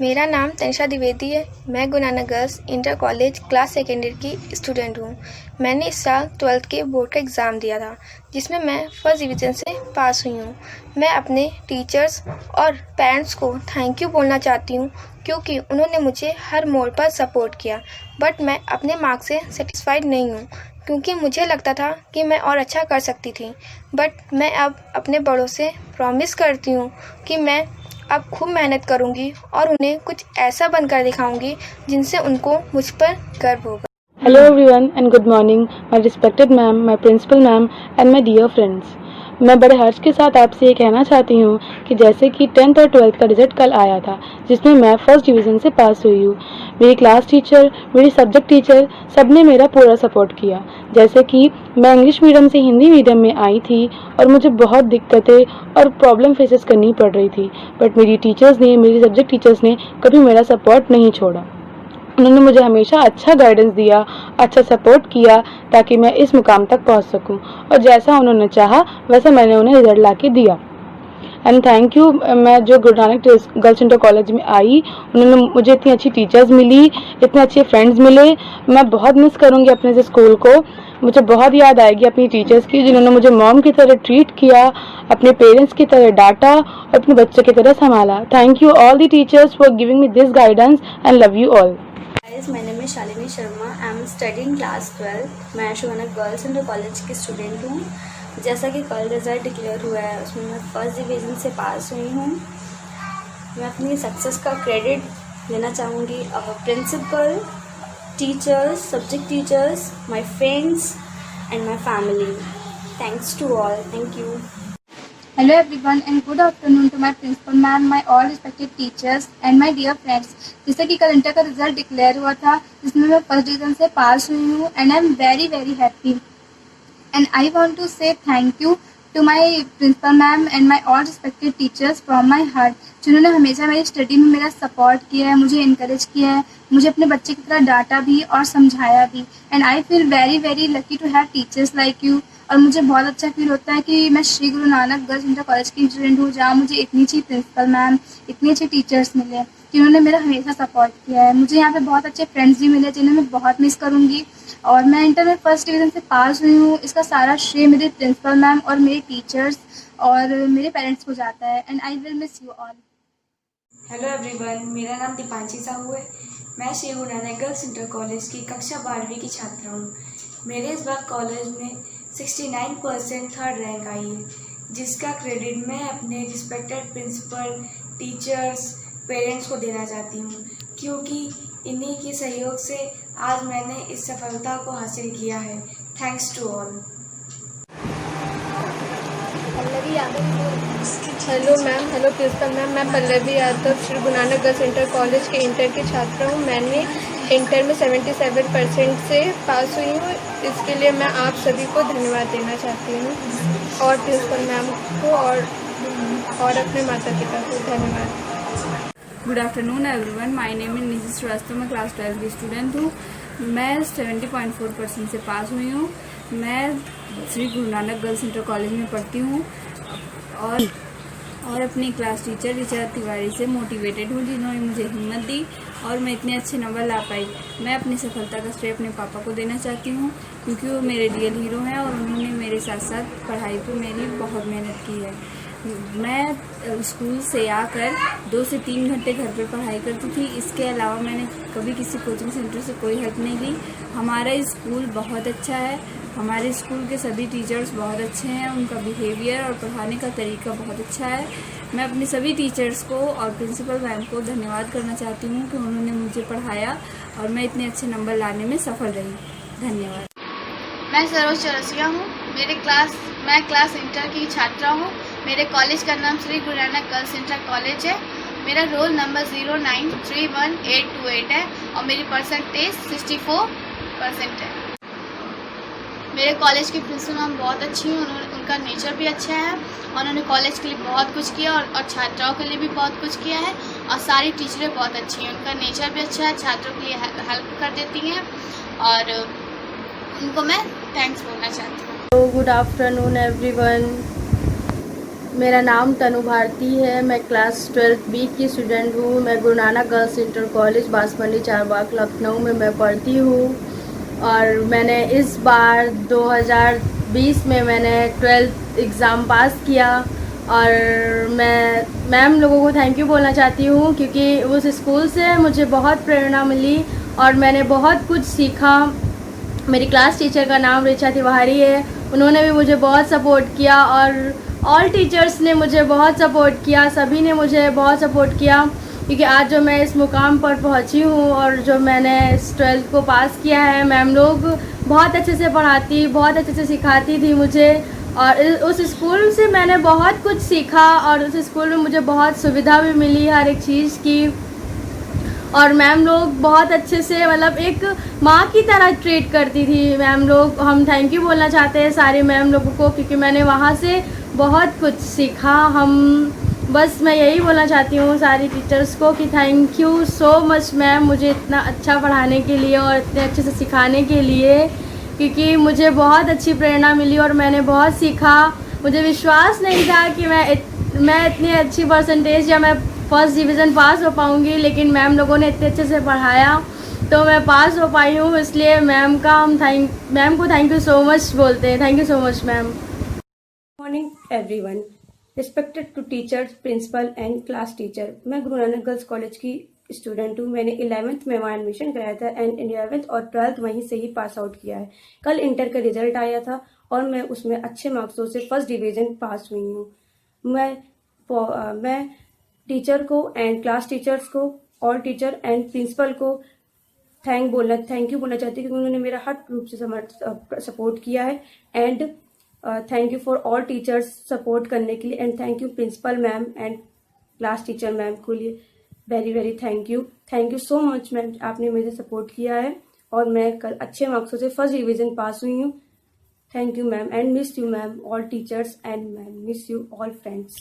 मेरा नाम तनिषा द्विवेदी है। मैं Guru Nanak girls inter college class secondary की स्टूडेंट हूँ। मैंने इस साल 12th के बोर्ड का एग्ज़ाम दिया था, जिसमें मैं फर्स्ट डिवीज़न से पास हुई हूँ। मैं अपने टीचर्स और पेरेंट्स को थैंक यू बोलना चाहती हूँ, क्योंकि उन्होंने मुझे हर मोड़ पर सपोर्ट किया। बट मैं अपने मार्क्स से सेटिस्फाइड नहीं हूँ, क्योंकि मुझे लगता था कि मैं और अच्छा कर सकती थी। बट मैं अब अपने बड़ों से प्रॉमिस करती हूँ कि मैं अब खूब मेहनत करूंगी और उन्हें कुछ ऐसा बनकर दिखाऊंगी जिनसे उनको मुझ पर गर्व होगा। Hello everyone and good morning, my respected ma'am, my principal ma'am and my dear friends. मैं बड़े हर्ष के साथ आपसे ये कहना चाहती हूँ कि जैसे कि 10th और 12th का रिजल्ट कल आया था, जिसमें मैं फर्स्ट डिवीज़न से पास हुई हूँ। मेरी क्लास टीचर, मेरी सब्जेक्ट टीचर, सब ने मेरा पूरा सपोर्ट किया। जैसे कि मैं इंग्लिश मीडियम से हिंदी मीडियम में आई थी और मुझे बहुत दिक्कतें और प्रॉब्लम फेसेस करनी पड़ रही थी, बट मेरी टीचर्स ने, मेरी सब्जेक्ट टीचर्स ने कभी मेरा सपोर्ट नहीं छोड़ा। उन्होंने मुझे हमेशा अच्छा गाइडेंस दिया, अच्छा सपोर्ट किया, ताकि मैं इस मुकाम तक पहुंच सकूं, और जैसा उन्होंने चाहा वैसा मैंने उन्हें रिजल्ट ला के दिया। And thank you. मैं जो गुरु नानक गर्ल्स इंटर कॉलेज में आई, उन्होंने मुझे इतनी अच्छी टीचर्स मिली, इतने अच्छे फ्रेंड्स मिले। मैं बहुत मिस करूँगी अपने से स्कूल को। मुझे बहुत याद आएगी अपनी टीचर्स की, जिन्होंने मुझे मॉम की तरह ट्रीट किया, अपने पेरेंट्स की तरह डांटा और अपने बच्चे की तरह संभाला। Thank you all the teachers for giving me this guidance and love you all. Guys, my name is Shalini Sharma. I am studying class 12. मैं शुभाना गर्ल्स इंटर कॉलेज की स्टूडेंट हूँ। जैसा कि कल रिजल्ट डिक्लेयर हुआ है, उसमें मैं फर्स्ट डिवीज़न से पास हुई हूँ। मैं अपनी सक्सेस का क्रेडिट लेना चाहूँगी our principal, teachers, subject teachers, my friends and my family. Thanks to all. Thank you. Hello everyone and good afternoon to my principal ma'am, my all respected teachers and my dear friends. जैसे कि कल inter का result declare हुआ था, जिसमें मैं first division से पास हुई हूँ and I'm very very happy. And I want to say thank you to my principal ma'am and my all respected teachers from my heart, जिन्होंने हमेशा मेरी स्टडी में मेरा सपोर्ट किया है, मुझे इनकरेज किया है, मुझे अपने बच्चे की तरह डांटा भी और समझाया भी। And I feel very very lucky to have teachers like you. और मुझे बहुत अच्छा फील होता है कि मैं Shri Guru Nanak girls inter college की स्टूडेंट हूँ, जहाँ मुझे इतनी अच्छी प्रिंसिपल मैम, इतनी अच्छे टीचर्स मिले, जिन्होंने मेरा हमेशा सपोर्ट किया है। मुझे यहाँ पे बहुत अच्छे फ्रेंड्स भी मिले, जिन्हें मैं बहुत मिस करूँगी। और मैं इंटर में फर्स्ट डिवीज़न से पास हुई हूँ, इसका सारा श्रेय मेरे प्रिंसिपल मैम और मेरे टीचर्स और मेरे पेरेंट्स को जाता है। And I will miss you all. Hello everyone, मेरा नाम दीपांशी साहू है। मैं Shri Guru Nanak girls inter college की कक्षा 12वीं की छात्रा हूँ। मेरे इस बार कॉलेज में 69% थर्ड रैंक आई है, जिसका क्रेडिट मैं अपने रिस्पेक्टेड प्रिंसिपल, टीचर्स, पेरेंट्स को देना चाहती हूँ, क्योंकि इन्हीं के सहयोग से आज मैंने इस सफलता को हासिल किया है। Thanks to all. Hello ma'am, hello principal ma'am. मैं Pallavi Yadav Shri Guru Nanak girls inter college के इंटर की छात्रा हूँ। मैंने इंटर में 77% से पास हुई हूँ। इसके लिए मैं आप सभी को धन्यवाद देना चाहती हूँ, और प्रिंसिपल मैम को और अपने माता पिता को धन्यवाद। Good afternoon everyone, my name is Nidhi Shrivastava. मैं क्लास 12 की स्टूडेंट हूँ। मैं 70.4% से पास हुई हूँ। मैं Shri Guru Nanak girls inter college में पढ़ती हूँ और अपनी क्लास टीचर ऋचा तिवारी से मोटिवेटेड हूँ, जिन्होंने मुझे हिम्मत दी और मैं इतने अच्छे नंबर ला पाई। मैं अपनी सफलता का श्रेय अपने पापा को देना चाहती हूँ, क्योंकि वो मेरे रियल हीरो हैं और उन्होंने मेरे साथ साथ पढ़ाई पर मेरी बहुत मेहनत की है। मैं स्कूल से आकर 2 से 3 घंटे घर पर पढ़ाई करती थी। इसके अलावा मैंने कभी किसी कोचिंग सेंटर से कोई हेल्प नहीं ली। हमारा स्कूल बहुत अच्छा है, हमारे स्कूल के सभी टीचर्स बहुत अच्छे हैं, उनका बिहेवियर और पढ़ाने का तरीका बहुत अच्छा है। मैं अपने सभी टीचर्स को और प्रिंसिपल मैम को धन्यवाद करना चाहती हूँ कि उन्होंने मुझे पढ़ाया और मैं इतने अच्छे नंबर लाने में सफल रही। धन्यवाद। मैं सरोज चौरसिया हूँ। मैं क्लास इंटर की छात्रा हूँ। मेरे कॉलेज का नाम Shri Guru Nanak girls inter college है। मेरा रोल नंबर 0931828 है और मेरी परसेंटेज 64% है। मेरे कॉलेज की प्रिंसिपल मैम बहुत अच्छी हैं, उनका नेचर भी अच्छा है और उन्होंने कॉलेज के लिए बहुत कुछ किया और छात्राओं के लिए भी बहुत कुछ किया है। और सारी टीचरें बहुत अच्छी हैं, उनका नेचर भी अच्छा है, छात्रों के लिए हेल्प कर देती हैं और उनको मैं थैंक्स बोलना चाहती हूँ। Good afternoon everyone. मेरा नाम तनु भारती है। मैं क्लास 12 बी की स्टूडेंट हूँ। मैं Guru Nanak girls inter college Bansmandi Charbagh Lucknow में मैं पढ़ती हूँ। और मैंने इस बार 2020 में मैंने 12th एग्ज़ाम पास किया। और मैं मैम लोगों को थैंक यू बोलना चाहती हूँ, क्योंकि उस स्कूल से मुझे बहुत प्रेरणा मिली और मैंने बहुत कुछ सीखा। मेरी क्लास टीचर का नाम ऋचा तिवारी है। उन्होंने भी मुझे बहुत सपोर्ट किया और ऑल टीचर्स ने मुझे बहुत सपोर्ट किया। सभी ने मुझे बहुत सपोर्ट किया, क्योंकि आज जो मैं इस मुकाम पर पहुंची हूं और जो मैंने 12th को पास किया है, मैम लोग बहुत अच्छे से पढ़ाती, बहुत अच्छे से सिखाती थी मुझे। और उस स्कूल से मैंने बहुत कुछ सीखा और उस स्कूल में मुझे बहुत सुविधा भी मिली हर एक चीज़ की। और मैम लोग बहुत अच्छे से, मतलब एक माँ की तरह ट्रीट करती थी मैम लोग। हम थैंक यू बोलना चाहते हैं सारे मैम लोगों को, क्योंकि मैंने वहाँ से बहुत कुछ सीखा। मैं यही बोलना चाहती हूँ सारी टीचर्स को कि thank you so much ma'am, मुझे इतना अच्छा पढ़ाने के लिए और इतने अच्छे से सिखाने के लिए, क्योंकि मुझे बहुत अच्छी प्रेरणा मिली और मैंने बहुत सीखा। मुझे विश्वास नहीं था कि मैं इतनी अच्छी परसेंटेज या मैं फर्स्ट डिवीज़न पास हो पाऊँगी, लेकिन मैम लोगों ने इतने अच्छे से पढ़ाया तो मैं पास हो पाई हूँ। इसलिए मैम को थैंक यू सो मच बोलते हैं। Thank you so much ma'am. Morning everyone, respected to teachers, principal and class teacher. मैं गुरु नानक गर्ल्स कॉलेज की स्टूडेंट हूँ। मैंने 11th में वहाँ एडमिशन कराया था एंड 11th और 12th वहीं से ही पास आउट किया है। कल इंटर का रिजल्ट आया था और मैं उसमें अच्छे मार्क्सों से फर्स्ट डिवीज़न पास हुई हूँ। मैं टीचर को एंड क्लास टीचर्स को, ऑल टीचर एंड प्रिंसिपल को थैंक यू बोलना चाहती हूँ, क्योंकि उन्होंने मेरा हर रूप से सपोर्ट किया है। And thank you for all teachers support करने के लिए। And thank you principal ma'am and class teacher ma'am को लिए very very thank you so much ma'am, आपने मुझे सपोर्ट किया है और मैं कल अच्छे मार्क्सों से फर्स्ट डिवीज़न पास हुई हूँ। Thank you ma'am and miss you ma'am, all teachers and ma'am, miss you all friends.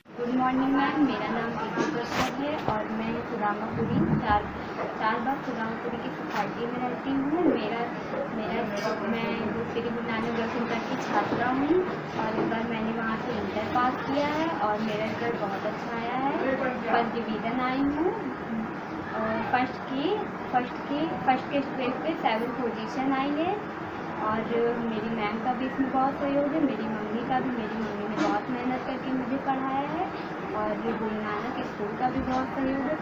Good morning ma'am, मेरा नाम दीपा प्रसाद है और मैं सुदामापुरी चारबाग सुदामापुरी की सोसाइटी में रहती हूँ। मैं श्री गुरु नानक गर्ल्स इंटर की छात्रा हूँ और इस बार मैंने वहाँ से इंटर पास किया है और मेरा रिजल्ट बहुत अच्छा आया है। फर्स्ट डिवीज़न आई हूँ और फर्स्ट के स्टेज पे 7th पोजीशन आई है। और मेरी मैम का भी इसमें बहुत सहयोग है, मेरी मम्मी ने बहुत मेहनत करके मुझे पढ़ाया है और गुरु नानक स्कूल का भी बहुत सहयोग है।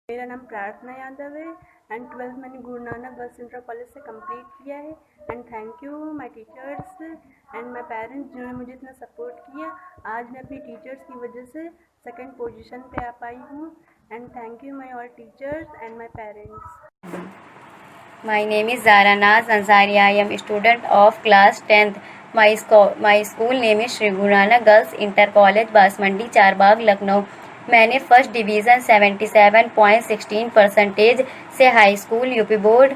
मेरा नाम प्रार्थना यादव है एंड 12th मैंने गुरु नानक गर्ल्स इंटर कॉलेज से कंप्लीट किया है। And thank you my teachers and my parents, जिन्होंने मुझे इतना सपोर्ट किया। आज मैं अपनी टीचर्स की वजह से 2nd पोजीशन पे आ पाई हूँ। And thank you my all teachers and my parents. My name is Zara Naz Ansari. I am a student of class 10th. My school name is Shri Guru Nanak Girls Inter College Bansmandi Charbagh Lucknow. मैंने first division 77.16% से high school UP board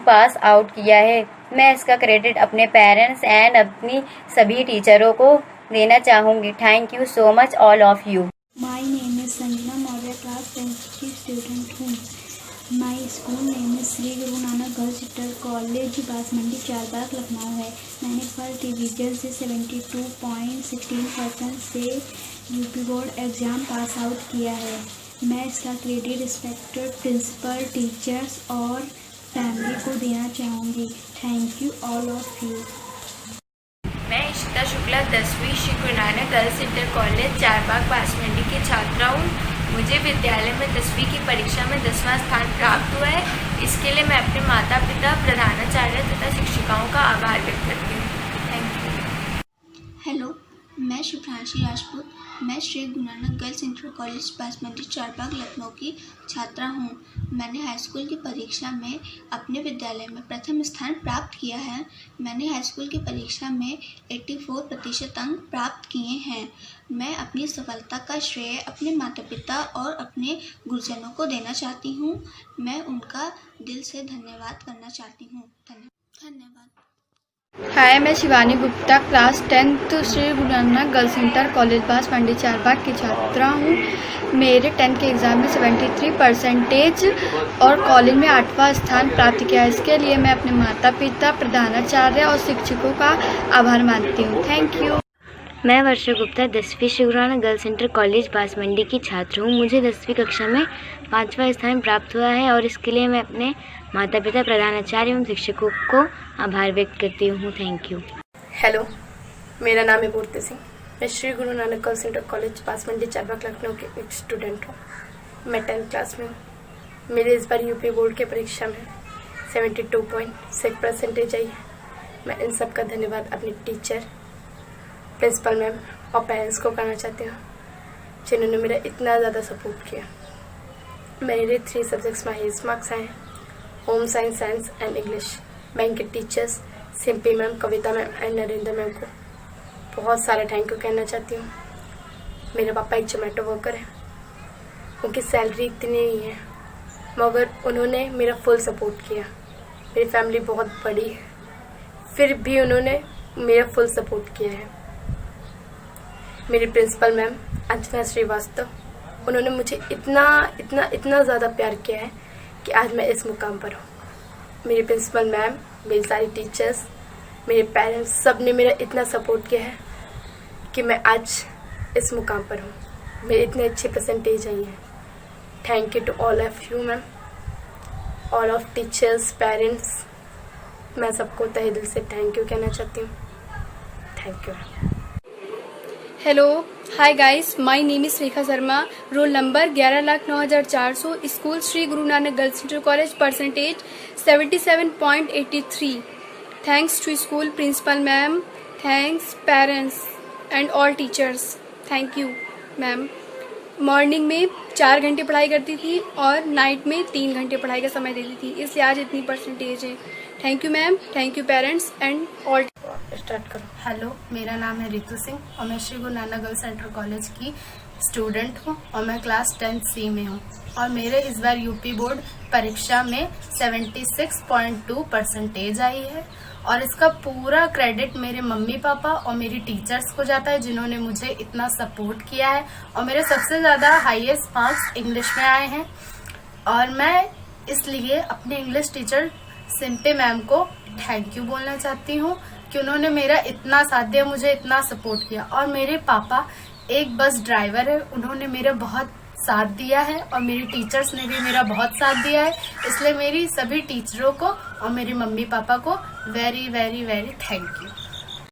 pass out किया है। मैं इसका credit अपने parents and अपनी सभी टीचरों को देना चाहूँगी। Thank you so much all of you. My name is Sanjana Maurya, class 10th की स्टूडेंट हूँ। My school name Shri Guru Nanak girls inter college Bansmandi Charbagh Lucknow है। मैंने फर्स्ट डिवीज़न से 72.16% से UP board exam pass out किया है। मैं इसका क्रेडिट रिस्पेक्टेड प्रिंसिपल, टीचर्स और फैमिली को देना चाहूँगी। Thank you all of you. मैं इशिता शुक्ला 10वीं Shri Guru Nanak girls inter college Charbagh Bansmandi की छात्रा हूँ। मुझे विद्यालय में 10वीं की परीक्षा में 10वां स्थान प्राप्त हुआ है। इसके लिए मैं अपने माता पिता, प्रधानाचार्य तथा शिक्षिकाओं का आभार व्यक्त करती हूँ। Thank you. हेलो, मैं शुभ्रांशी राजपूत। मैं Shri Guru Nanak girls inter college Bansmandi Charbagh Lucknow की छात्रा हूँ। मैंने हाई स्कूल की परीक्षा में अपने विद्यालय में प्रथम स्थान प्राप्त किया है। मैंने हाई स्कूल की परीक्षा में 84% अंक प्राप्त किए हैं। मैं अपनी सफलता का श्रेय अपने माता पिता और अपने गुरुजनों को देना चाहती हूँ। मैं उनका दिल से धन्यवाद करना चाहती हूँ। धन्यवाद। हाय, मैं Shivani Gupta class 10th Shri Guru Nanak girls inter college Bansmandi Charbagh की छात्रा हूँ। मेरे 10th के एग्ज़ाम में 73% और कॉलेज में 8वां स्थान प्राप्त किया। इसके लिए मैं अपने माता पिता, प्रधानाचार्य और शिक्षकों का आभार मानती हूँ। Thank you. मैं वर्षा गुप्ता 10वीं Shri Guru Nanak girls inter college Bansmandi की छात्र हूँ। मुझे 10वीं कक्षा में 5वां स्थान प्राप्त हुआ है और इसके लिए मैं अपने माता पिता, प्रधानाचार्य एवं शिक्षकों को आभार व्यक्त करती हूँ। Thank you. हेलो, मेरा नाम है पूर्ति सिंह। मैं Shri Guru Nanak girls inter college Bansmandi Charbagh Lucknow के एक स्टूडेंट हूँ। मैं 10th क्लास में हूँ। मेरे इस बार यूपी बोर्ड की परीक्षा में 72.6% आई है। मैं इन सब का धन्यवाद अपने टीचर, प्रिंसिपल मैम और पेरेंट्स को करना चाहती हूँ, जिन्होंने मेरा इतना ज़्यादा सपोर्ट किया। मेरे 3 सब्जेक्ट्स में हाईएस्ट मार्क्स आए, home science, science and English. मैं इनके teachers Simpy ma'am, Kavita ma'am and Narendra ma'am को बहुत सारा थैंक यू कहना चाहती हूँ। मेरे पापा एक जोमेटो वर्कर है, उनकी सैलरी इतनी नहीं है मगर उन्होंने मेरा फुल सपोर्ट किया। मेरी फैमिली बहुत बड़ी है, फिर भी उन्होंने मेरा फुल सपोर्ट किया है। मेरी प्रिंसिपल मैम अंजना श्रीवास्तव, उन्होंने मुझे इतना ज़्यादा प्यार किया है कि आज मैं इस मुकाम पर हूँ। मेरी प्रिंसिपल मैम, मेरी सारी टीचर्स, मेरे पेरेंट्स, सब ने मेरा इतना सपोर्ट किया है कि मैं आज इस मुकाम पर हूँ। मेरे इतने अच्छे परसेंटेज आई हैं। Thank you to all of you ma'am, all of teachers, parents. मैं सबको तहे दिल से थैंक यू कहना चाहती हूँ। Thank you. Hello, hi guys, my name is Rekha Sharma, roll number 11,09,400, school Shri Guru Nanak girls inter college, percentage 77.83। Thanks to school principal ma'am, thanks parents and all teachers. Thank you ma'am. Morning में 4 घंटे पढ़ाई करती थी और night में 3 घंटे पढ़ाई का समय देती थी, इसलिए आज इतनी परसेंटेज है। Thank you ma'am, thank you parents and all. Start करो। हेलो, मेरा नाम है रितु सिंह और मैं Shri Guru Nanak girls inter college की स्टूडेंट हूँ और मैं क्लास 10th C में हूँ और मेरे इस बार यूपी बोर्ड परीक्षा में 76.2% आई है और इसका पूरा क्रेडिट मेरे मम्मी पापा और मेरी टीचर्स को जाता है, जिन्होंने मुझे इतना सपोर्ट किया है। और मेरे सबसे ज़्यादा हाईएस्ट मार्क्स इंग्लिश में आए हैं और मैं इसलिए अपने इंग्लिश टीचर सिंपी मैम को थैंक यू बोलना चाहती हूँ कि उन्होंने मेरा इतना साथ दिया, मुझे इतना सपोर्ट किया। और मेरे पापा एक बस ड्राइवर है, उन्होंने मेरा बहुत साथ दिया है और मेरी टीचर्स ने भी मेरा बहुत साथ दिया है, इसलिए मेरी सभी टीचरों को और मेरे मम्मी पापा को very very very thank you.